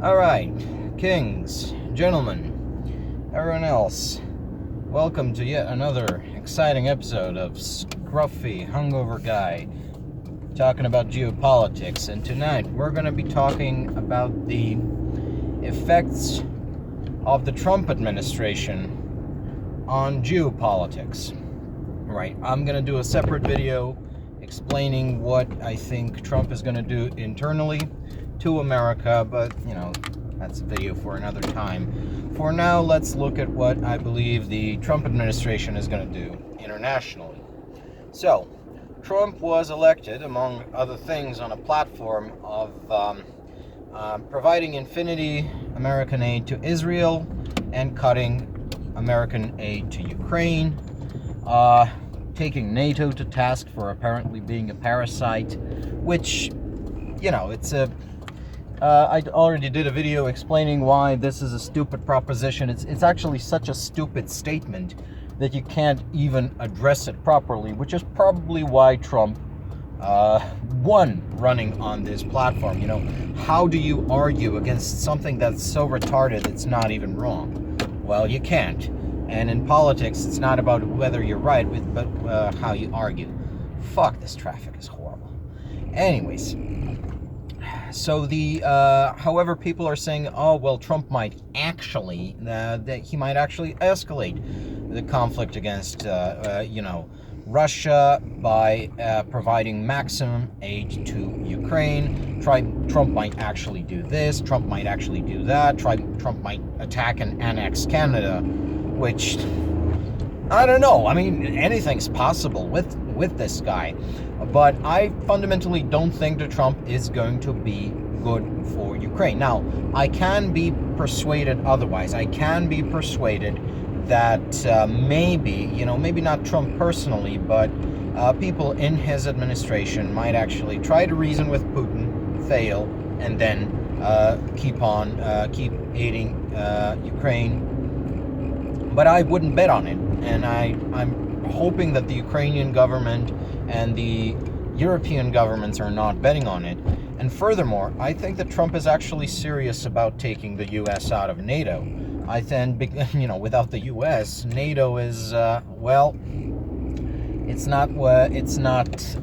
Alright, kings, gentlemen, everyone else, welcome to yet another exciting episode of Scruffy Hungover Guy talking about geopolitics. And tonight we're going to be talking about the effects of the Trump administration on geopolitics. Right, I'm going to do a separate video explaining what I think Trump is going to do internally to America, but that's a video for another time. For now, let's look at what I believe the Trump administration is going to do internationally. So, Trump was elected, among other things, on a platform of providing infinity American aid to Israel and cutting American aid to Ukraine, taking NATO to task for apparently being a parasite, which, it's a... I already did a video explaining why this is a stupid proposition. It's actually such a stupid statement that you can't even address it properly, which is probably why Trump won running on this platform. How do you argue against something that's so retarded it's not even wrong? Well, you can't. And in politics, it's not about whether you're right, but how you argue. Fuck, this traffic is horrible. Anyways, so however, people are saying, oh, well, Trump might actually, that he might actually escalate the conflict against, Russia by providing maximum aid to Ukraine. Trump might actually do this. Trump might actually do that. Trump might attack and annex Canada, which, I don't know. I mean, anything's possible with this guy. But I fundamentally don't think that Trump is going to be good for Ukraine. Now, I can be persuaded otherwise. I can be persuaded that maybe not Trump personally, but people in his administration might actually try to reason with Putin, fail, and then keep aiding Ukraine. But I wouldn't bet on it, and I'm hoping that the Ukrainian government and the European governments are not betting on it. And furthermore, I think that Trump is actually serious about taking the U.S. out of NATO. I think, without the U.S., NATO is, it's not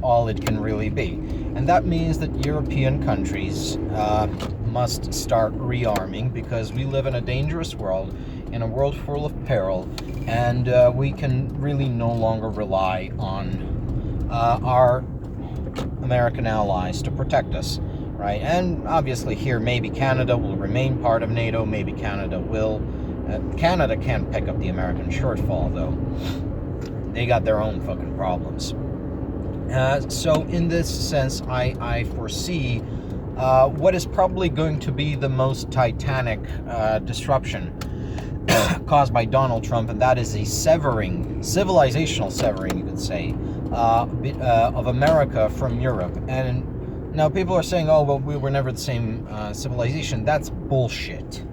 all it can really be. And that means that European countries must start rearming, because we live in a dangerous world, in a world full of peril, and we can really no longer rely on our American allies to protect us, right? And obviously here, maybe Canada will remain part of NATO, maybe Canada will. Canada can't pick up the American shortfall, though. They got their own fucking problems. So in this sense, I foresee what is probably going to be the most titanic disruption caused by Donald Trump, and that is a civilizational severing, you could say, of America from Europe. And now people are saying, oh, well, we were never the same civilization. That's bullshit,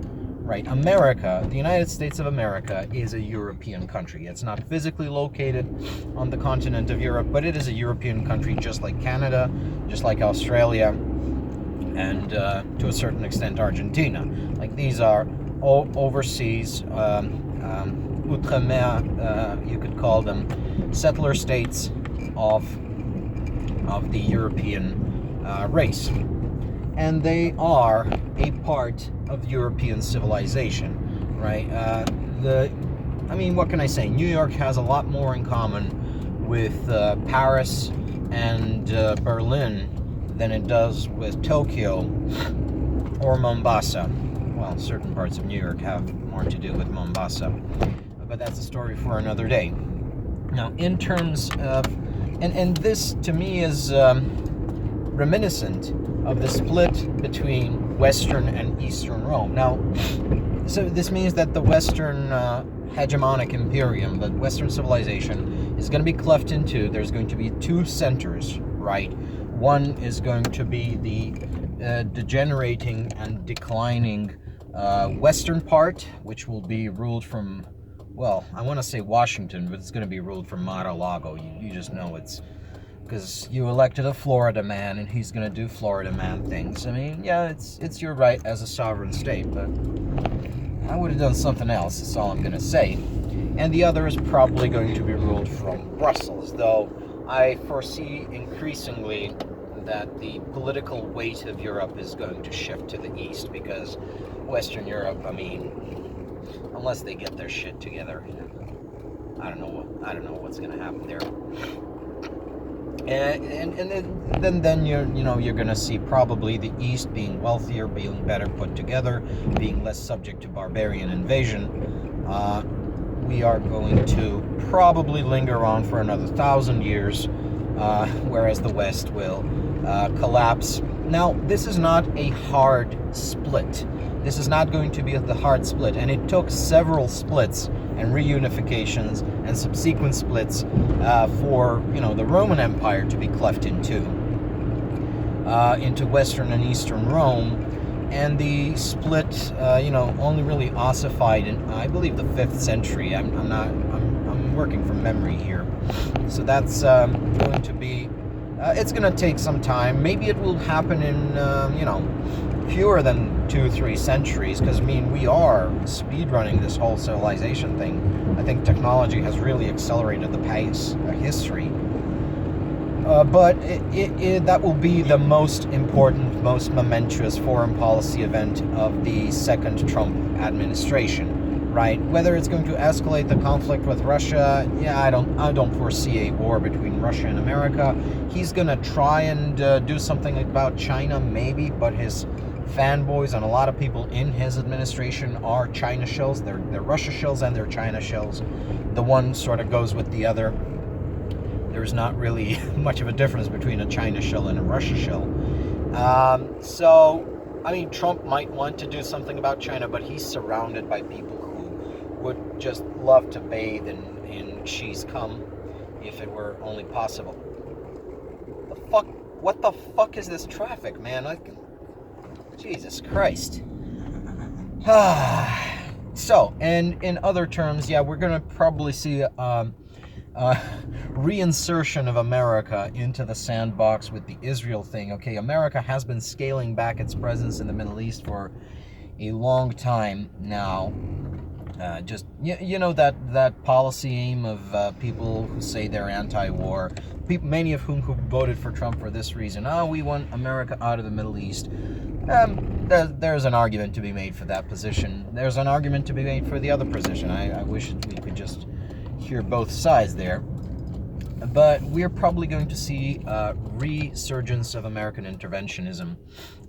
right? America, the United States of America, is a European country. It's not physically located on the continent of Europe, but it is a European country, just like Canada, just like Australia, and to a certain extent Argentina. Like, these are overseas, outre-mer, you could call them, settler states of the European race, and they are a part of European civilization, right? What can I say? New York has a lot more in common with Paris and Berlin than it does with Tokyo or Mombasa. Well, certain parts of New York have more to do with Mombasa, but that's a story for another day. Now, in terms of, and this to me is reminiscent of the split between Western and Eastern Rome. Now, so this means that the Western hegemonic imperium, the Western civilization, is going to be cleft in two. There's going to be two centers, right? One is going to be the degenerating and declining western part, which will be ruled from, well, I want to say Washington, but it's going to be ruled from Mar-a-Lago. You just know it's because you elected a Florida man and he's going to do Florida man things. I mean, yeah, it's your right as a sovereign state, but I would have done something else, that's all I'm going to say. And the other is probably going to be ruled from Brussels, though I foresee increasingly that the political weight of Europe is going to shift to the east, because Western Europe, I mean, unless they get their shit together, I don't know what's going to happen there. And then you're going to see probably the East being wealthier, being better put together, being less subject to barbarian invasion. We are going to probably linger on for another 1,000 years, whereas the West will collapse. Now, this is not a hard split. This is not going to be the hard split, and it took several splits and reunifications and subsequent splits for the Roman Empire to be cleft into Western and Eastern Rome, and the split only really ossified in, I believe, the 5th century. I'm working from memory here, so that's going to be. It's going to take some time. Maybe it will happen in fewer than 2-3 centuries, because I mean, we are speedrunning this whole civilization thing. I think technology has really accelerated the pace of history. But that will be the most important, most momentous foreign policy event of the second Trump administration, right? Whether it's going to escalate the conflict with Russia, yeah, I don't foresee a war between Russia and America. He's gonna try and do something about China, maybe, but his fanboys and a lot of people in his administration are China shells. They're Russia shells and they're China shells. The one sort of goes with the other. There's not really much of a difference between a China shell and a Russia shell. So, I mean, Trump might want to do something about China, but he's surrounded by people who would just love to bathe in Xi's cum, if it were only possible. What the fuck is this traffic, man? Jesus Christ. So, and in other terms, yeah, we're going to probably see reinsertion of America into the sandbox with the Israel thing. Okay, America has been scaling back its presence in the Middle East for a long time now. Just, that policy aim of people who say they're anti-war, many of whom who voted for Trump for this reason. We want America out of the Middle East. There's an argument to be made for that position. There's an argument to be made for the other position. I wish we could just hear both sides there. But we're probably going to see a resurgence of American interventionism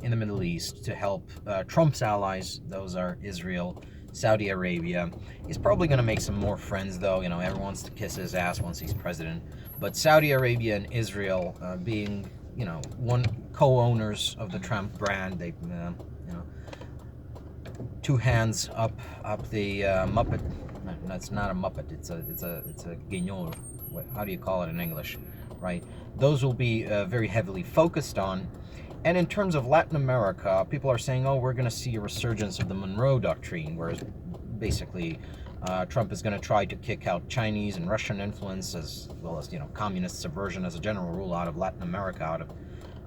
in the Middle East to help Trump's allies. Those are Israel, Saudi Arabia. He's probably going to make some more friends, though. Everyone wants to kiss his ass once he's president. But Saudi Arabia and Israel being, one co-owners of the Trump brand, they, two hands up the Muppet. No, it's not a Muppet. It's a guignol. How do you call it in English, right? Those will be very heavily focused on. And in terms of Latin America, people are saying, we're going to see a resurgence of the Monroe Doctrine, whereas basically Trump is going to try to kick out Chinese and Russian influence, as well as communist subversion as a general rule, out of Latin America,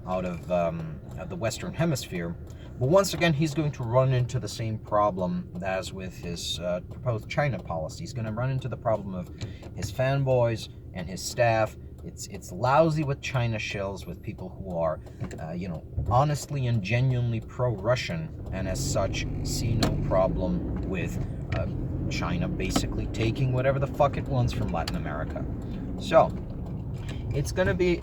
out of the Western Hemisphere. But once again, he's going to run into the same problem as with his proposed China policy. He's going to run into the problem of his fanboys and his staff. It's lousy with China shills, with people who are, honestly and genuinely pro-Russian, and as such see no problem with China basically taking whatever the fuck it wants from Latin America. So it's gonna be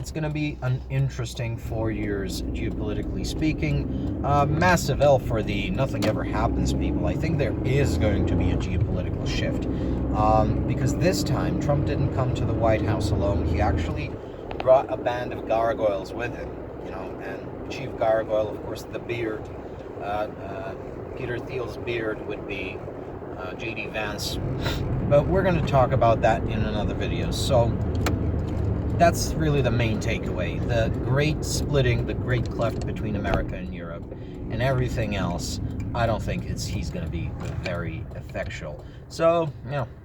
an interesting 4 years, geopolitically speaking. Massive L for the nothing ever happens people. I think there is going to be a geopolitical shift, because this time Trump didn't come to the White House alone. He actually brought a band of gargoyles with him, and chief gargoyle, of course, the beard. Peter Thiel's beard would be J.D. Vance, but we're going to talk about that in another video. So that's really the main takeaway. The great splitting, the great cleft between America and Europe, and everything else, I don't think he's going to be very effectual. So,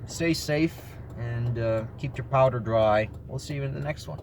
stay safe and keep your powder dry. We'll see you in the next one.